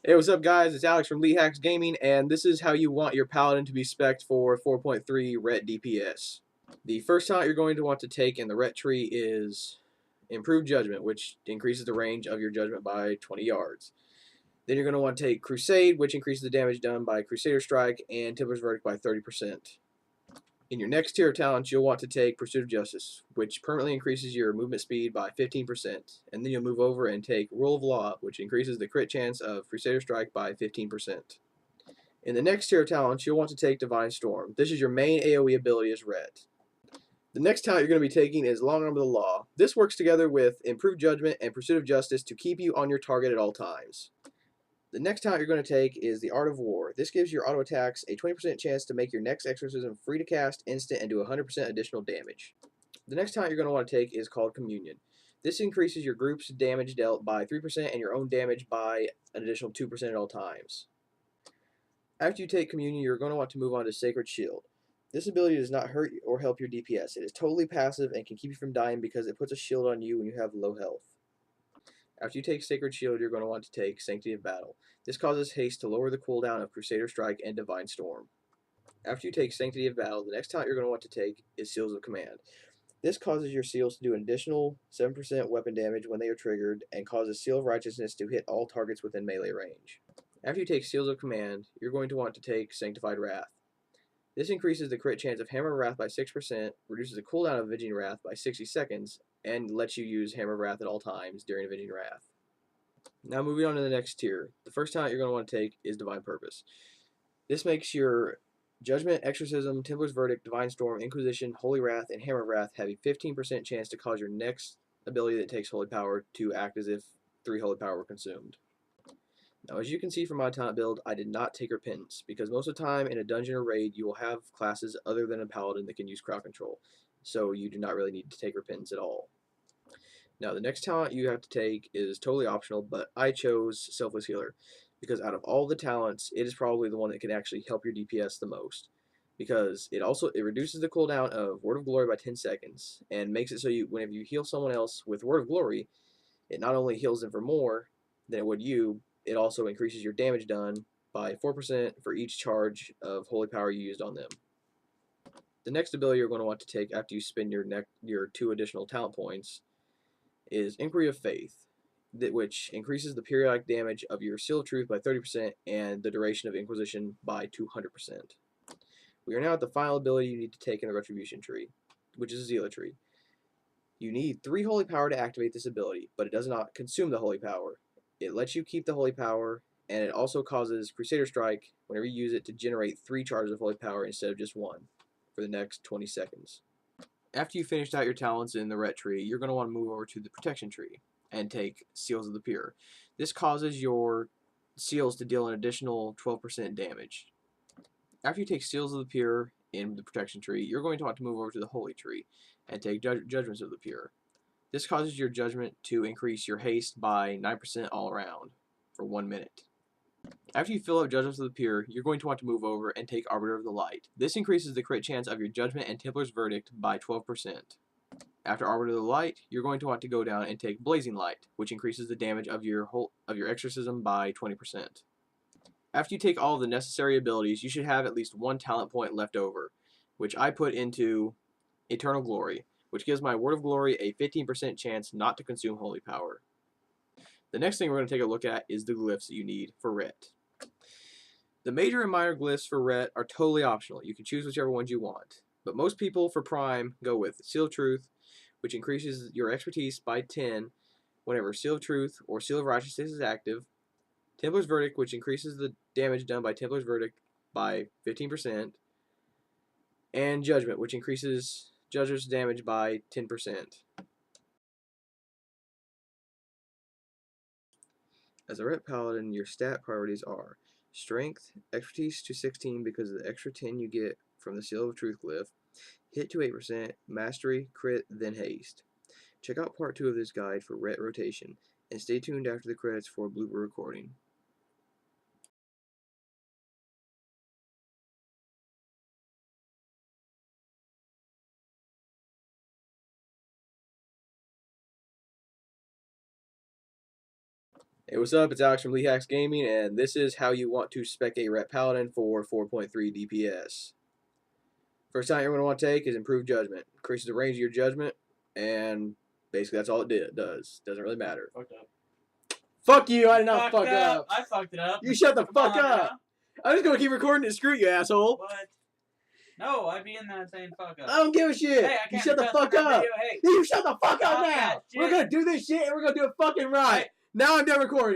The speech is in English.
Hey, what's up, guys? It's Alex from Lee Hacks Gaming, and this is how you want your paladin to be spec'd for 4.3 ret DPS. The first talent you're going to want to take in the ret tree is Improved Judgment, which increases the range of your judgment by 20 yards. Then you're going to want to take Crusade, which increases the damage done by Crusader Strike and Templar's Verdict by 30%. In your next tier of talents, you'll want to take Pursuit of Justice, which permanently increases your movement speed by 15%. And then you'll move over and take Rule of Law, which increases the crit chance of Crusader Strike by 15%. In the next tier of talents, you'll want to take Divine Storm. This is your main AoE ability as Ret. The next talent you're going to be taking is Long Arm of the Law. This works together with Improved Judgment and Pursuit of Justice to keep you on your target at all times. The next talent you're going to take is the Art of War. This gives your auto attacks a 20% chance to make your next exorcism free to cast, instant, and do 100% additional damage. The next talent you're going to want to take is called Communion. This increases your group's damage dealt by 3% and your own damage by an additional 2% at all times. After you take Communion, you're going to want to move on to Sacred Shield. This ability does not hurt or help your DPS. It is totally passive and can keep you from dying because it puts a shield on you when you have low health. After you take Sacred Shield, you're going to want to take Sanctity of Battle. This causes haste to lower the cooldown of Crusader Strike and Divine Storm. After you take Sanctity of Battle, the next talent you're going to want to take is Seals of Command. This causes your seals to do an additional 7% weapon damage when they are triggered, and causes Seal of Righteousness to hit all targets within melee range. After you take Seals of Command, you're going to want to take Sanctified Wrath. This increases the crit chance of Hammer of Wrath by 6%, reduces the cooldown of Avenging Wrath by 60 seconds, and lets you use Hammer of Wrath at all times during Avenging Wrath. Now moving on to the next tier. The first talent you're going to want to take is Divine Purpose. This makes your Judgment, Exorcism, Templar's Verdict, Divine Storm, Inquisition, Holy Wrath, and Hammer of Wrath have a 15% chance to cause your next ability that takes Holy Power to act as if 3 Holy Power were consumed. Now, as you can see from my talent build, I did not take Repentance, because most of the time in a dungeon or raid, you will have classes other than a Paladin that can use crowd control, so you do not really need to take Repentance at all. Now, the next talent you have to take is totally optional, but I chose Selfless Healer, because out of all the talents, it is probably the one that can actually help your DPS the most, because it reduces the cooldown of Word of Glory by 10 seconds, and makes it so whenever you heal someone else with Word of Glory, it not only heals them for more than it would you, it also increases your damage done by 4% for each charge of Holy Power you used on them. The next ability you're going to want to take after you spend your 2 additional talent points is Inquiry of Faith, which increases the periodic damage of your Seal of Truth by 30% and the duration of Inquisition by 200%. We are now at the final ability you need to take in the Retribution tree, which is Zealotry. You need 3 Holy Power to activate this ability, but it does not consume the Holy Power. It lets you keep the Holy Power, and it also causes Crusader Strike, whenever you use it, to generate 3 charges of Holy Power instead of just 1 for the next 20 seconds. After you finished out your talents in the Ret tree, you're going to want to move over to the Protection tree and take Seals of the Pure. This causes your seals to deal an additional 12% damage. After you take Seals of the Pure in the Protection tree, you're going to want to move over to the Holy tree and take Judgments of the Pure. This causes your judgment to increase your haste by 9% all around for 1 minute. After you fill up Judgments of the Pure, you're going to want to move over and take Arbiter of the Light. This increases the crit chance of your Judgment and Templar's Verdict by 12%. After Arbiter of the Light, you're going to want to go down and take Blazing Light, which increases the damage of your Exorcism by 20%. After you take all of the necessary abilities, you should have at least 1 talent point left over, which I put into Eternal Glory, which gives my Word of Glory a 15% chance not to consume Holy Power. The next thing we're going to take a look at is the glyphs that you need for Ret. The major and minor glyphs for Ret are totally optional. You can choose whichever ones you want. But most people for Prime go with Seal of Truth, which increases your expertise by 10 whenever Seal of Truth or Seal of Righteousness is active. Templar's Verdict, which increases the damage done by Templar's Verdict by 15%. And Judgment, which increases Judge's damage by 10%. As a Ret Paladin, your stat priorities are Strength, Expertise to 16 because of the extra 10 you get from the Seal of Truth glyph, Hit to 8%, Mastery, Crit, then Haste. Check out part 2 of this guide for Ret rotation, and stay tuned after the credits for a blooper recording. Hey, what's up? It's Alex from Hacks Gaming, and this is how you want to spec a ret paladin for 4.3 DPS. First time you're going to want to take is Improved Judgment. Increases the range of your judgment, and basically that's all it does. Doesn't really matter. Fucked up. Fuck you! I did not fuck up. I fucked it up. You shut the fuck up. Now. I'm just going to keep recording and screw you, asshole. What? No, I'd be in that saying fuck up. I don't give a shit. Hey, you shut the fuck up. Hey. You shut the fuck up now. We're going to do this shit, and we're going to do it fucking right. Hey. Now I'm done recording.